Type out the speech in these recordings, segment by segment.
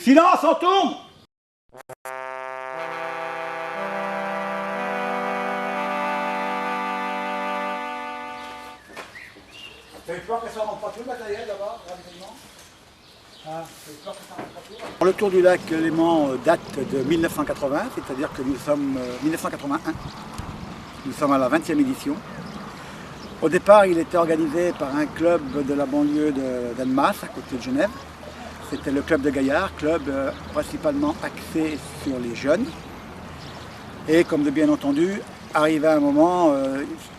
Silence, on tourne! T'as eu peur que ça rentre pas tout le matériel là-bas, rapidement? Le tour du lac Léman date de 1980, c'est-à-dire que nous sommes 1981. Nous sommes à la 20e édition. Au départ, il était organisé par un club de la banlieue d'Annemasse, à côté de Genève. C'était le club de Gaillard, club principalement axé sur les jeunes. Et comme de bien entendu, arrivé à un moment,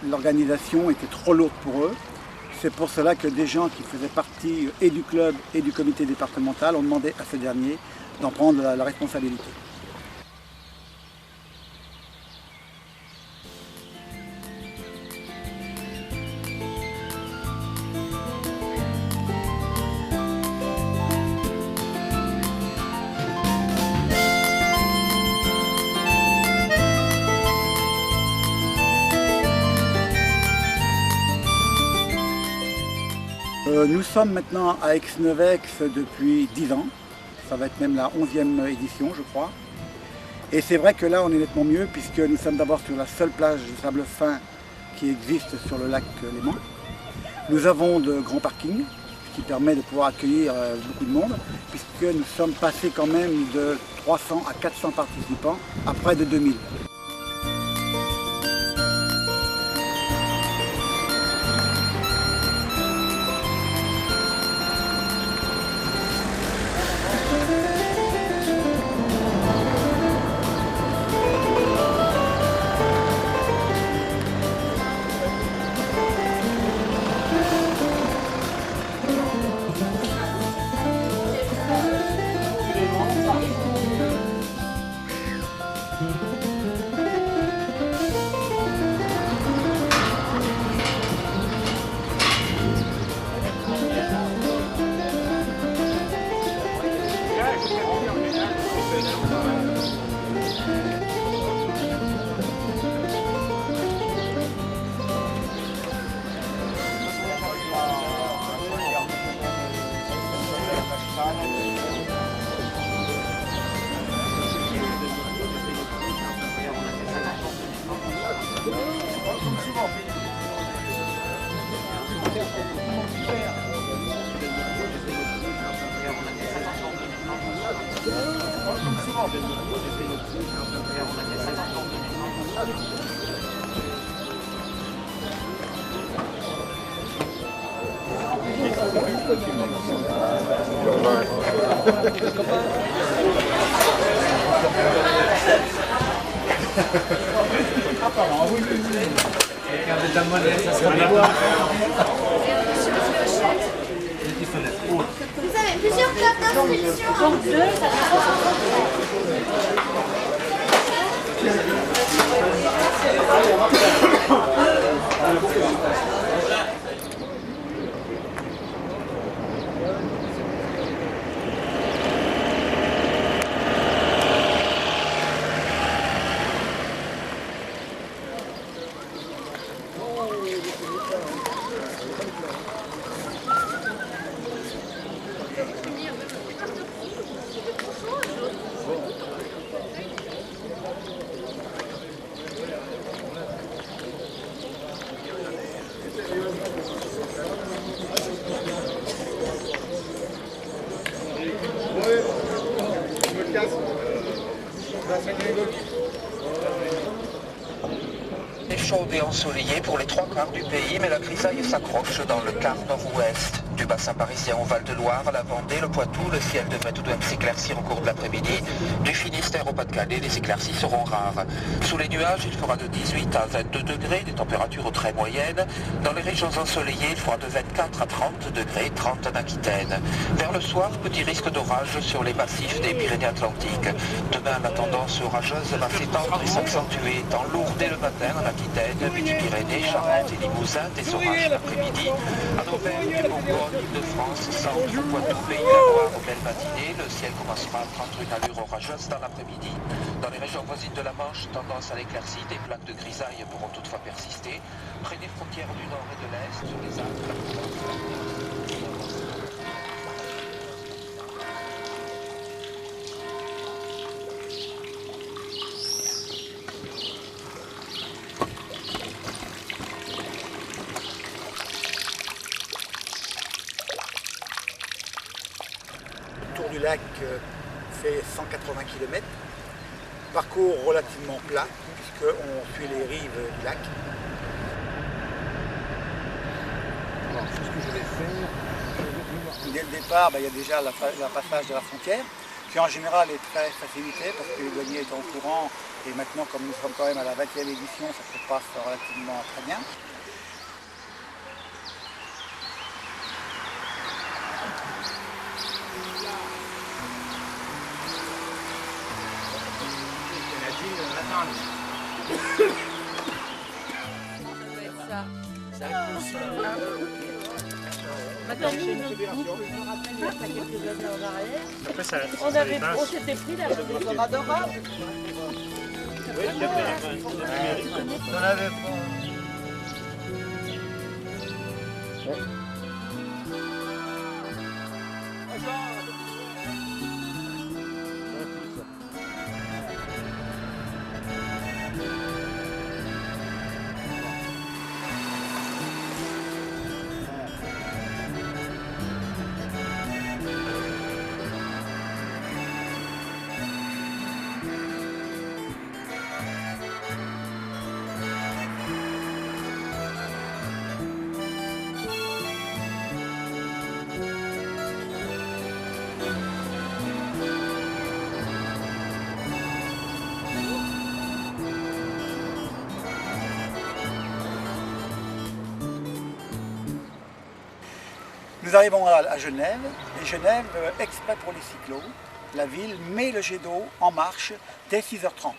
l'organisation était trop lourde pour eux. C'est pour cela que des gens qui faisaient partie et du club et du comité départemental ont demandé à ce dernier d'en prendre la responsabilité. Nous sommes maintenant à Aix-Nevex depuis 10 ans. Ça va être même la 11e édition, je crois. Et c'est vrai que là, on est nettement mieux puisque nous sommes d'abord sur la seule plage de sable fin qui existe sur le lac Léman. Nous avons de grands parkings, ce qui permet de pouvoir accueillir beaucoup de monde, puisque nous sommes passés quand même de 300 à 400 participants à près de 2000. Vous avez plusieurs tables d'inscription. Donc 2, ça Chaude et ensoleillée pour les 3/4 du pays, mais la grisaille s'accroche dans le quart nord-ouest. Du bassin parisien au Val-de-Loire, à la Vendée, le Poitou, le ciel devrait tout de même s'éclaircir au cours de l'après-midi. Du Finistère au Pas-de-Calais, les éclaircies seront rares. Sous les nuages, il fera de 18 à 22 degrés, des températures très moyennes. Dans les régions ensoleillées, il fera de 24 à 30 degrés, 30 en Aquitaine. Vers le soir, petit risque d'orage sur les massifs des Pyrénées-Atlantiques. Demain, la tendance orageuse va s'étendre et s'accentuer, étant lourde dès le matin en Aquitaine, Midi-Pyrénées, Charente et Limousin, des orages l'après-midi. En Auvergne, Bourgogne, Île-de-France, Centre, Poitou, Pays de la Loire, aux belles matinées, le ciel commencera à prendre une allure orageuse dans l'après-midi. Dans les régions voisines de la Manche, tendance à l'éclaircie, des plaques de grisaille pourront toutefois persister. Près des frontières du nord et de l'est, sur les Alpes, la Provence, lac fait 180 km. Parcours relativement plat, puisqu'on suit les rives du lac. Alors, ce que je vais faire, dès le départ, il y a déjà la passage de la frontière, qui en général est très facilité, parce que le douanier est au courant, et maintenant, comme nous sommes quand même à la 20e édition, ça se passe relativement très bien. On s'était pris là, c'est adorable. On avait pas. Nous arrivons à Genève, et Genève, exprès pour les cyclos, la ville met le jet d'eau en marche dès 6h30,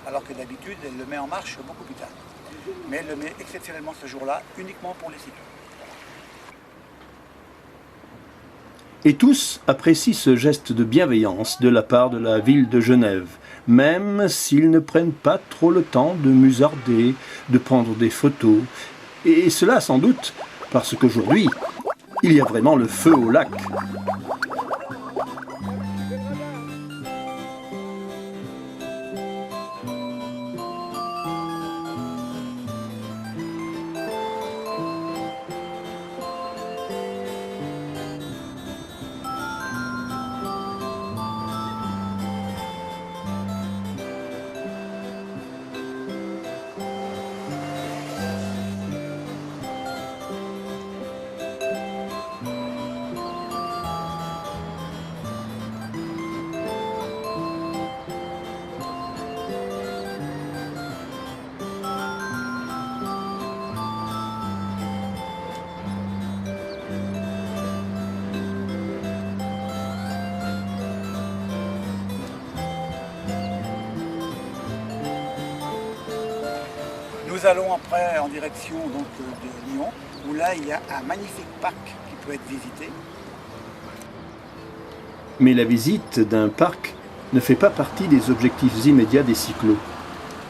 alors que d'habitude elle le met en marche beaucoup plus tard. Mais elle le met exceptionnellement ce jour-là, uniquement pour les cyclos. Et tous apprécient ce geste de bienveillance de la part de la ville de Genève, même s'ils ne prennent pas trop le temps de musarder, de prendre des photos. Et cela sans doute parce qu'aujourd'hui, il y a vraiment le feu au lac. Nous allons après en direction donc, de Lyon, où là il y a un magnifique parc qui peut être visité. Mais la visite d'un parc ne fait pas partie des objectifs immédiats des cyclos.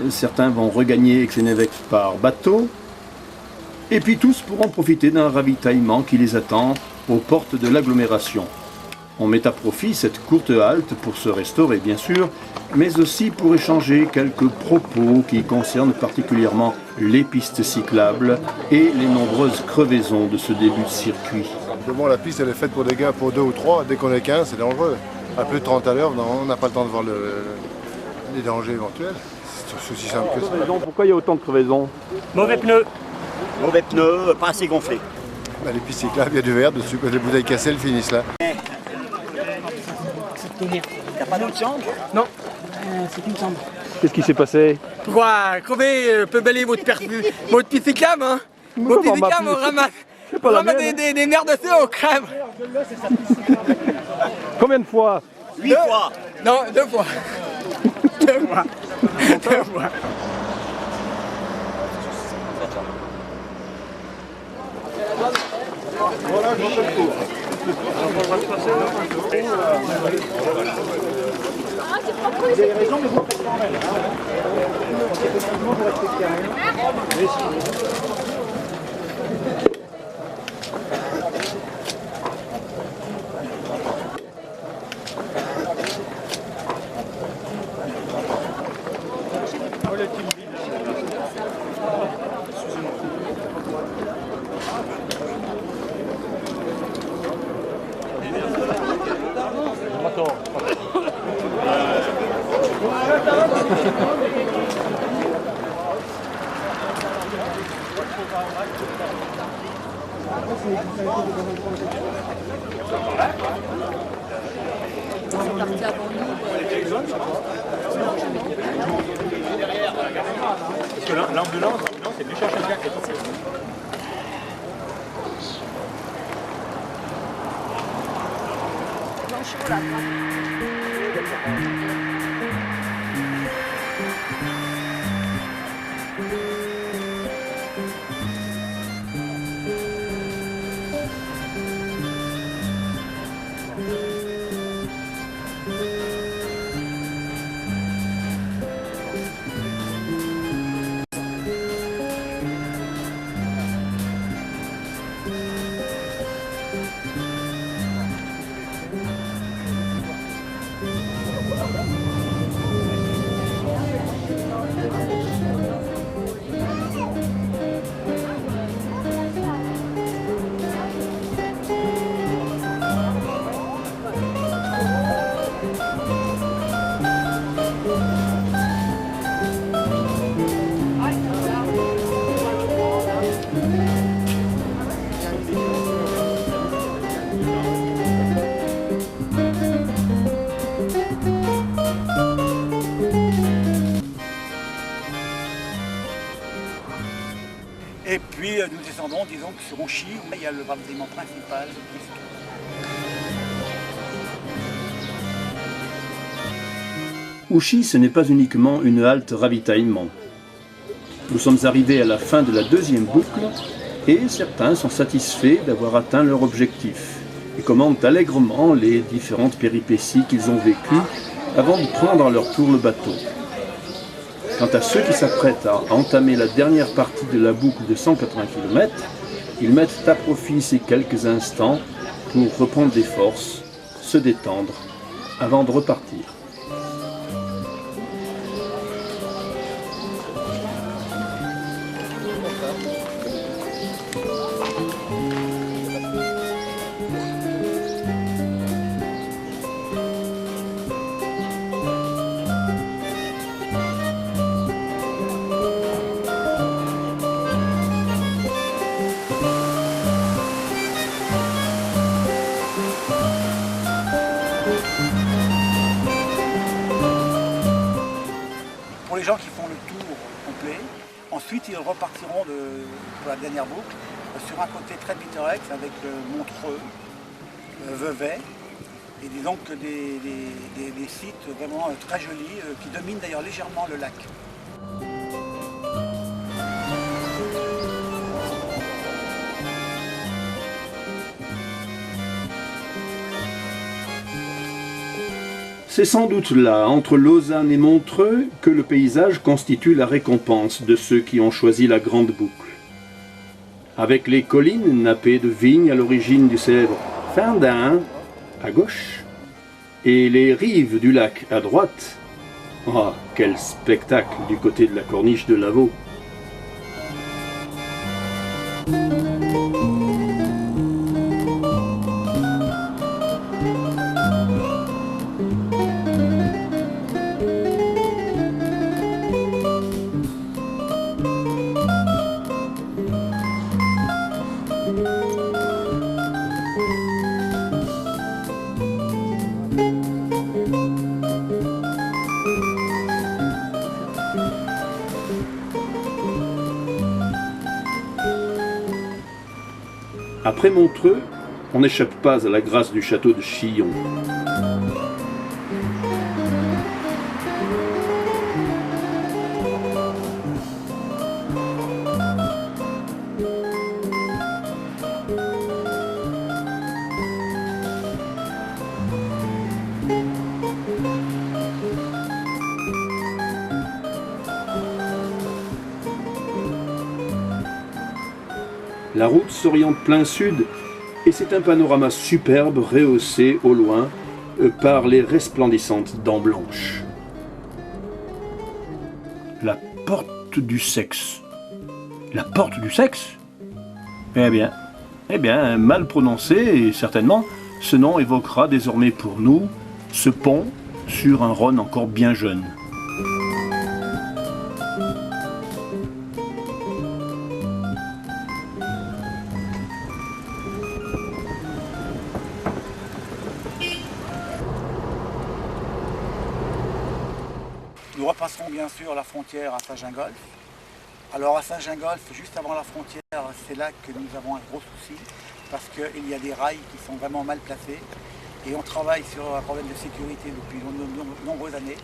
Certains vont regagner Aix-en-Évêque par bateau, et puis tous pourront profiter d'un ravitaillement qui les attend aux portes de l'agglomération. On met à profit cette courte halte pour se restaurer bien sûr, mais aussi pour échanger quelques propos qui concernent particulièrement les pistes cyclables et les nombreuses crevaisons de ce début de circuit. Bon, la piste elle est faite pour des gars, pour 2 ou 3, dès qu'on est 15 c'est dangereux. À plus de 30 à l'heure, on n'a pas le temps de voir les dangers éventuels. C'est aussi simple que ça. Pourquoi il y a autant de crevaisons? Mauvais pneus. Mauvais pneus, pas assez gonflés. Bah, les pistes cyclables, il y a du verre dessus, quand les bouteilles cassées, elles finissent là. T'as pas d'autre chambre? Non, c'est qu'une chambre. Qu'est-ce qui s'est passé? Quoi, crever, peut balayer votre piste cyclable, hein? Votre piste cyclable, on ramasse des nerfs de feu, on crève. Combien de fois? 8 fois. Non, 2 fois. 2 fois. 2 fois. Voilà, je refais le tour. Vous avez raison, mais vous faites quand même. Effectivement, vous respectez rien. sont partis avant nous. Parce que l'ambulance est venue chercher le gars qui est tombé. Blanchot, là. Et puis nous descendons, disons que sur Ouchy, où il y a le ravitaillement principal. Ouchy, ce n'est pas uniquement une halte ravitaillement. Nous sommes arrivés à la fin de la deuxième boucle et certains sont satisfaits d'avoir atteint leur objectif et commentent allègrement les différentes péripéties qu'ils ont vécues avant de prendre à leur tour le bateau. Quant à ceux qui s'apprêtent à entamer la dernière partie de la boucle de 180 km, ils mettent à profit ces quelques instants pour reprendre des forces, se détendre, avant de repartir. Pour les gens qui font le tour complet, ensuite ils repartiront pour la dernière boucle sur un côté très pittoresque avec Montreux, Vevey, et disons que des sites vraiment très jolis qui dominent d'ailleurs légèrement le lac. C'est sans doute là, entre Lausanne et Montreux, que le paysage constitue la récompense de ceux qui ont choisi la grande boucle. Avec les collines nappées de vignes à l'origine du célèbre Findin, à gauche, et les rives du lac à droite, oh, quel spectacle du côté de la corniche de Lavaux! Après Montreux, on n'échappe pas à la grâce du château de Chillon. La route s'oriente plein sud et c'est un panorama superbe rehaussé au loin par les resplendissantes dents blanches. La porte du sexe. La porte du sexe? Eh bien, mal prononcé et certainement, ce nom évoquera désormais pour nous ce pont sur un Rhône encore bien jeune. Nous repasserons bien sûr la frontière à Saint-Gingolph. Alors à Saint-Gingolph, juste avant la frontière, c'est là que nous avons un gros souci parce qu'il y a des rails qui sont vraiment mal placés et on travaille sur un problème de sécurité depuis de nombreuses années.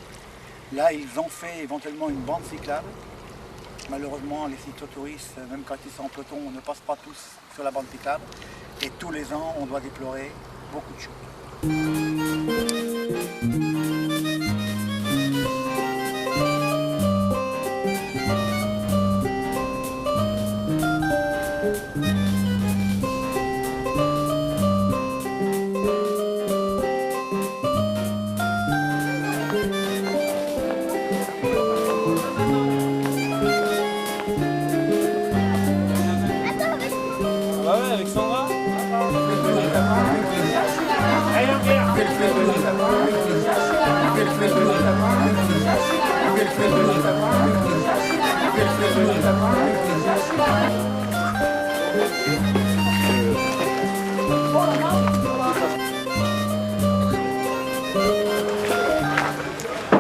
Là, ils ont fait éventuellement une bande cyclable. Malheureusement, les cyclotouristes, même quand ils sont en peloton, ne passent pas tous sur la bande cyclable. Et tous les ans, on doit déplorer beaucoup de choses. Avec Sandra.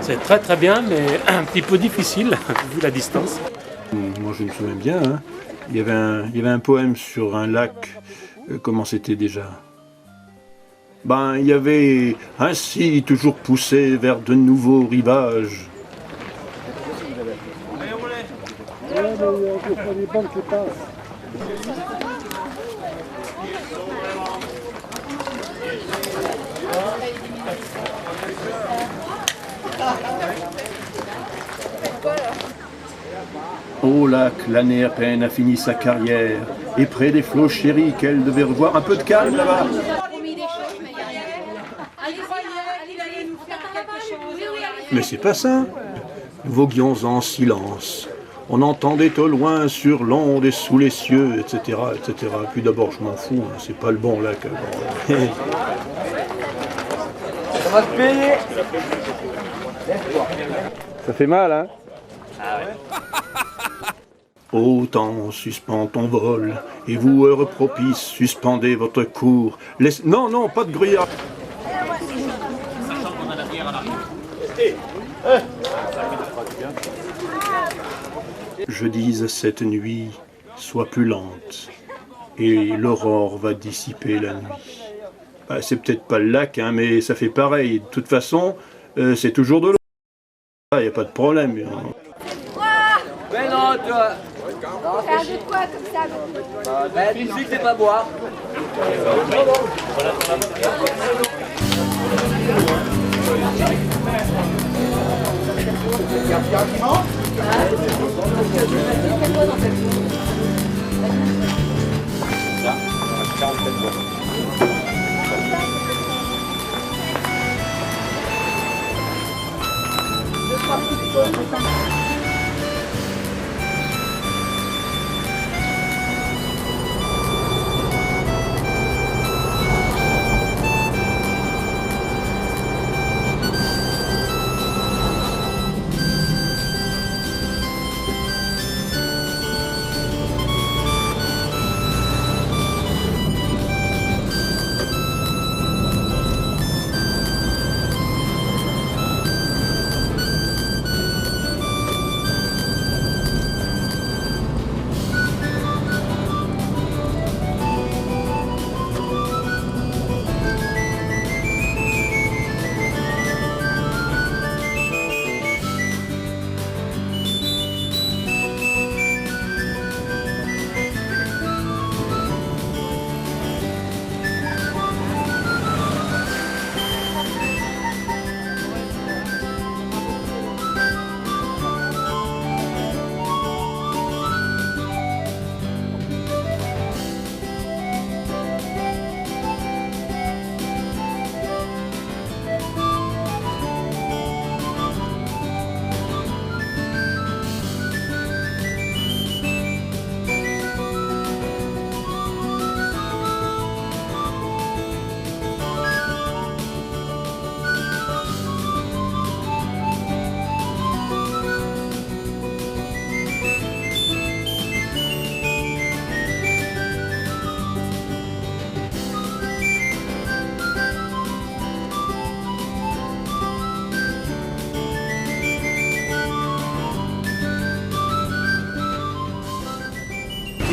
C'est très très bien, mais un petit peu difficile vu la distance. Moi je me souviens bien, hein. Il y avait un poème sur un lac, comment c'était déjà? Ben, il y avait ainsi toujours poussé vers de nouveaux rivages. Au lac, l'année à peine a fini sa carrière, et près des flots chéris qu'elle devait revoir. Un peu de calme là-bas. Mais c'est pas ça. Nous voguions en silence. On entendait au loin sur l'onde et sous les cieux, etc., etc. Puis d'abord, je m'en fous, hein, c'est pas le bon lac. Ça va te payer. Ça fait mal, hein? Ah ouais. Ô temps, suspends ton vol, et vous, heureux propice, suspendez votre cours. Non, non, pas de gruyère. Je dise cette nuit, sois plus lente, et l'aurore va dissiper la nuit. Bah, c'est peut-être pas le lac, hein, mais ça fait pareil. De toute façon, c'est toujours de l'eau. Il n'y a pas de problème. Mais non, toi. Faire de quoi comme ça? Ben, tu sais que c'est pas boire.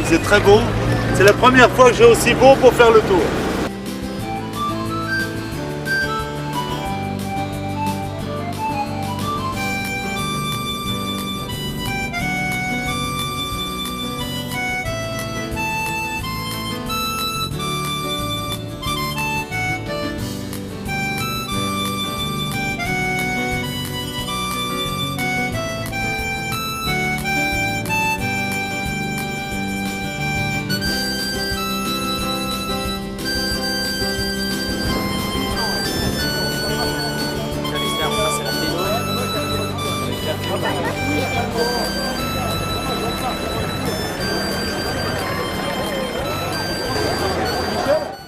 il faisait très beau. C'est la première fois que j'ai aussi beau pour faire le tour.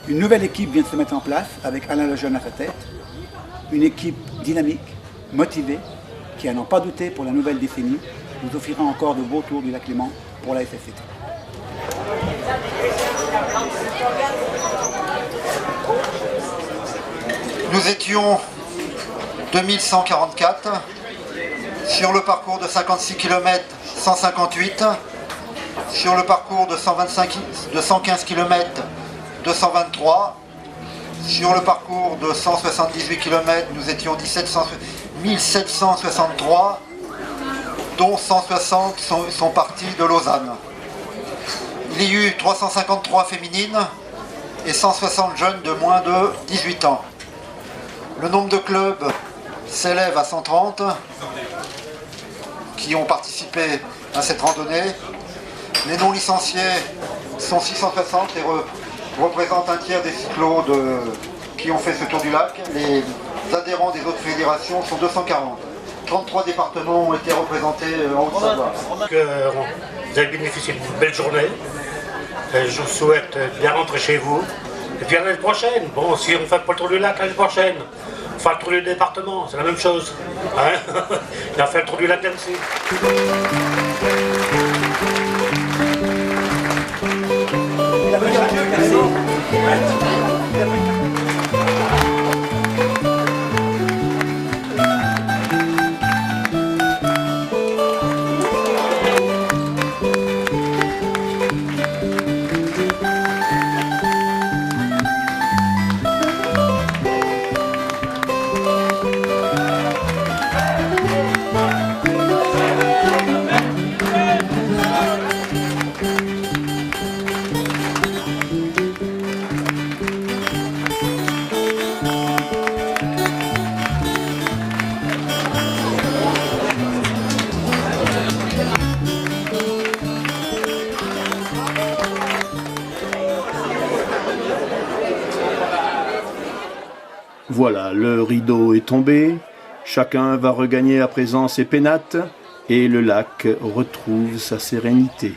Une nouvelle équipe vient de se mettre en place avec Alain Lejeune à sa tête. Une équipe dynamique, motivée, qui à n'en pas douter pour la nouvelle décennie, nous offrira encore de beaux tours du lac Léman pour la SSCT. Nous étions 2144 sur le parcours de 56 km 158, sur le parcours de 115 km 223, sur le parcours de 178 km nous étions 1763, dont 160 sont partis de Lausanne. Il y a eu 353 féminines et 160 jeunes de moins de 18 ans. Le nombre de clubs s'élève à 130 qui ont participé à cette randonnée. Les non licenciés sont 660 et représentent un tiers des cyclos qui ont fait ce tour du lac. Les adhérents des autres fédérations sont 240. 33 départements ont été représentés en Haute-Savoie. Vous avez bénéficié d'une belle journée. Je vous souhaite bien rentrer chez vous. Et puis à l'année prochaine, bon, si on ne fait pas le tour du lac l'année prochaine, on fera le tour du département, c'est la même chose. Hein, on a fait le tour du lac d'Annecy. Voilà, le rideau est tombé, chacun va regagner à présent ses pénates et le lac retrouve sa sérénité.